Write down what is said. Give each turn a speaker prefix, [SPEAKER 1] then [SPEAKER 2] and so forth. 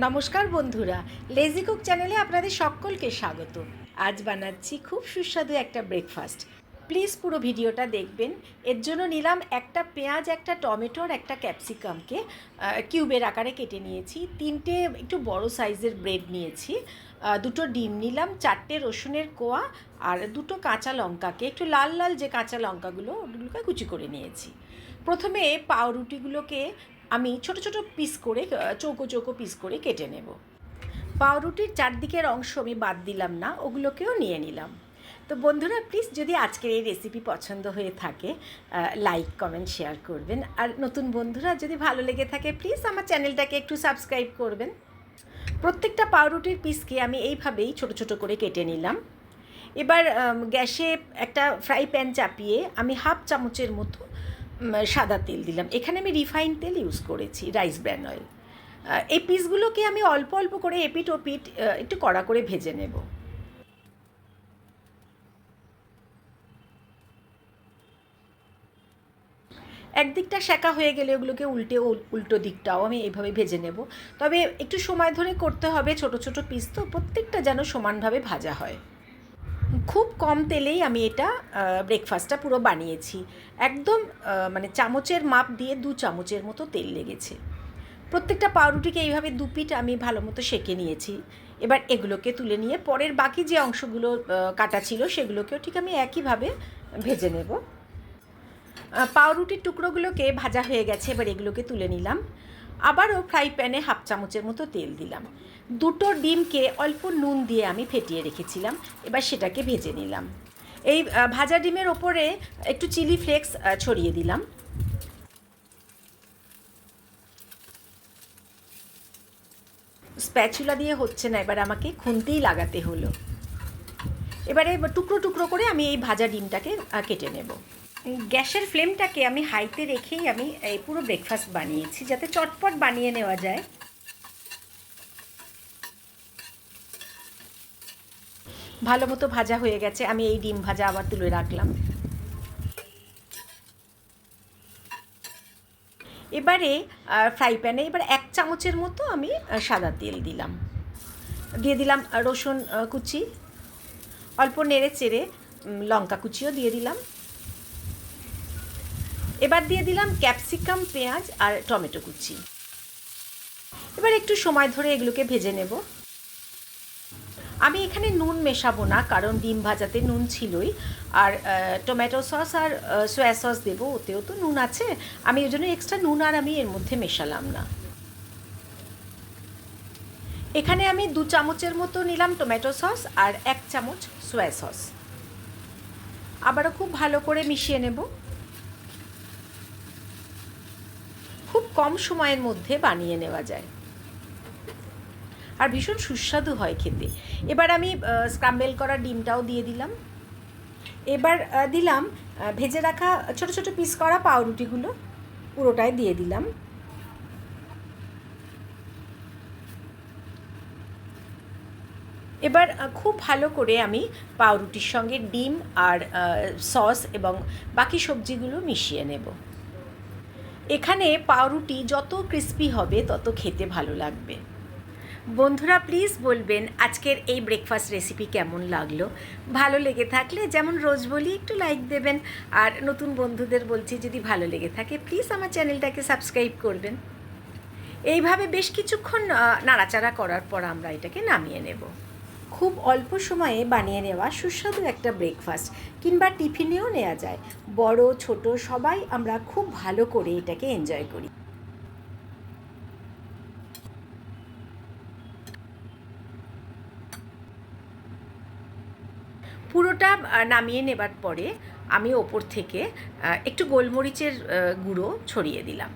[SPEAKER 1] নমস্কার বন্ধুরা, lazy cook চ্যানেলে আপনাদের সকলকে স্বাগত। আজ বানাচ্ছি খুব সুস্বাদু একটা ব্রেকফাস্ট। প্লিজ পুরো ভিডিওটা দেখবেন। এর জন্য নিলাম একটা পেঁয়াজ, একটা টমেটো আর একটা ক্যাপসিকামকে কিউবের আকারে কেটে নিয়েছি। 3টে একটু বড় সাইজের ব্রেড নিয়েছি, 2টো ডিম নিলাম, 4টে রসুনের কোয়া আর 2টো কাঁচা লঙ্কাকে একটু লাল লাল যে কাঁচা লঙ্কাগুলো ওগুলোকে কুচি করে নিয়েছি। প্রথমে পাউরুটিগুলোকে আমি ছোট ছোট পিস করে চৌকো চৌকো পিস করে কেটে নেব। পাউরুটির চারদিকের অংশ আমি বাদ দিলাম না, ওগুলোকেও নিয়ে নিলাম। তো বন্ধুরা, প্লিজ যদি আজকের এই রেসিপি পছন্দ হয়ে থাকে লাইক কমেন্ট শেয়ার করবেন, আর নতুন বন্ধুরা যদি ভালো লেগে থাকে প্লিজ আমার চ্যানেলটাকে একটু সাবস্ক্রাইব করবেন। প্রত্যেকটা পাউরুটির পিসকে আমি এইভাবেই ছোট ছোট করে কেটে নিলাম। এবার গ্যাসে একটা ফ্রাই প্যান চাপিয়ে আমি হাফ চামচের মতো সাদা তেল দিলাম। এখানে আমি রিফাইন তেল ইউজ করেছি, রাইস ব্র্যান অয়েল। এই পিসগুলোকে আমি অল্প অল্প করে এপিট ওপিট একটু কড়া করে ভেজে নেব। একদিকটা সেঁকা হয়ে গেলে ওগুলোকে উল্টো দিকটাও আমি এইভাবে ভেজে নেব। তবে একটু সময় ধরে করতে হবে, ছোট ছোট পিস তো, প্রত্যেকটা যেন সমানভাবে ভাজা হয়। খুব কম তেলেই আমি এটা ব্রেকফাস্টটা পুরো বানিয়েছি। একদম মানে চামচের মাপ দিয়ে 2 চামচের মতো তেল লেগেছে। প্রত্যেকটা পাউরুটিকে এইভাবে 2 পিঠ আমি ভালো মতো সেঁকে নিয়েছি। এবার এগুলোকে তুলে নিয়ে পরের বাকি যে অংশগুলো কাটা ছিল সেগুলোকেও ঠিক আমি একইভাবে ভেজে নেব। পাউরুটির টুকরোগুলোকে ভাজা হয়ে গেছে, এবার এগুলোকে তুলে নিলাম। আবারও ফ্রাই প্যানে হাফ চামচের মতো তেল দিলাম। 2টো ডিমকে অল্প নুন দিয়ে আমি ফেটিয়ে রেখেছিলাম, এবার সেটাকে ভেজে নিলাম। এই ভাজা ডিমের ওপরে একটু চিলি ফ্লেক্স ছড়িয়ে দিলাম। স্প্যাচুলা দিয়ে হচ্ছে না, এবার আমাকে খুন্তিই লাগাতে হলো। এবারে টুকরো টুকরো করে আমি এই ভাজা ডিমটাকে কেটে নেব। গ্যাসের ফ্লেমটাকে আমি হাইতে রেখেই আমি এই পুরো ব্রেকফাস্ট বানিয়েছি, যাতে চটপট বানিয়ে নেওয়া যায়। ভালো মতো ভাজা হয়ে গেছে, আমি এই ডিম ভাজা আবার তুলে রাখলাম। এবারে ফ্রাই প্যানে এবার 1 চামচের মতো আমি সাদা তেল দিলাম, দিয়ে দিলাম রসুন কুচি, অল্প নেড়ে চেড়ে লঙ্কা কুচিও দিয়ে দিলাম। এবার দিয়ে দিলাম ক্যাপসিকাম, পেঁয়াজ আর টমেটো কুচি। এবার একটু সময় ধরে এগুলোকে ভেজে নেব। আমি এখানে নুন মেশাবো না, কারণ ডিম ভাজাতে নুন ছিলই, আর টমেটো সস আর সয়া সস দেবো, ওতেও তো নুন আছে। আমি ওই জন্য এক্সট্রা নুন আর আমি এর মধ্যে মেশালাম না। এখানে আমি 2 চামচের মতো নিলাম টমেটো সস আর 1 চামচ সয়া সস। আবারও খুব ভালো করে মিশিয়ে নেব। খুব কম সময়ের মধ্যে বানিয়ে নেওয়া যায় আর ভীষণ সুস্বাদু হয় খেতে। এবার আমি স্ক্রাম্বেল করা ডিমটাও দিয়ে দিলাম। এবার দিলাম ভেজে রাখা ছোট ছোট পিস করা পাউরুটিগুলো, পুরোটাই দিয়ে দিলাম। এবার খুব ভালো করে আমি পাউরুটির সঙ্গে ডিম আর সস এবং বাকি সবজিগুলো মিশিয়ে নেব। এখানে পাউরুটি যত ক্রিস্পি হবে তত খেতে ভালো লাগবে। বন্ধুরা, প্লিজ বলবেন আজকের এই ব্রেকফাস্ট রেসিপি কেমন লাগলো। ভালো লেগে থাকলে যেমন রোজ বলি একটু লাইক দেবেন, আর নতুন বন্ধুদের বলছি যদি ভালো লেগে থাকে প্লিজ আমার চ্যানেলটাকে সাবস্ক্রাইব করবেন। এইভাবে বেশ কিছুক্ষণ নাড়াচাড়া করার পর আমরা এটাকে নামিয়ে নেব। খুব অল্প সময়ে বানিয়ে নেওয়া সুস্বাদু একটা ব্রেকফাস্ট, কিংবা টিফিনেও নেওয়া যায়। বড় ছোট সবাই আমরা খুব ভালো করে এটাকে এনজয় করি। পুরোটা নামিয়ে নেবার পরে আমি ওপর থেকে একটু গোলমরিচের গুঁড়ো ছড়িয়ে দিলাম।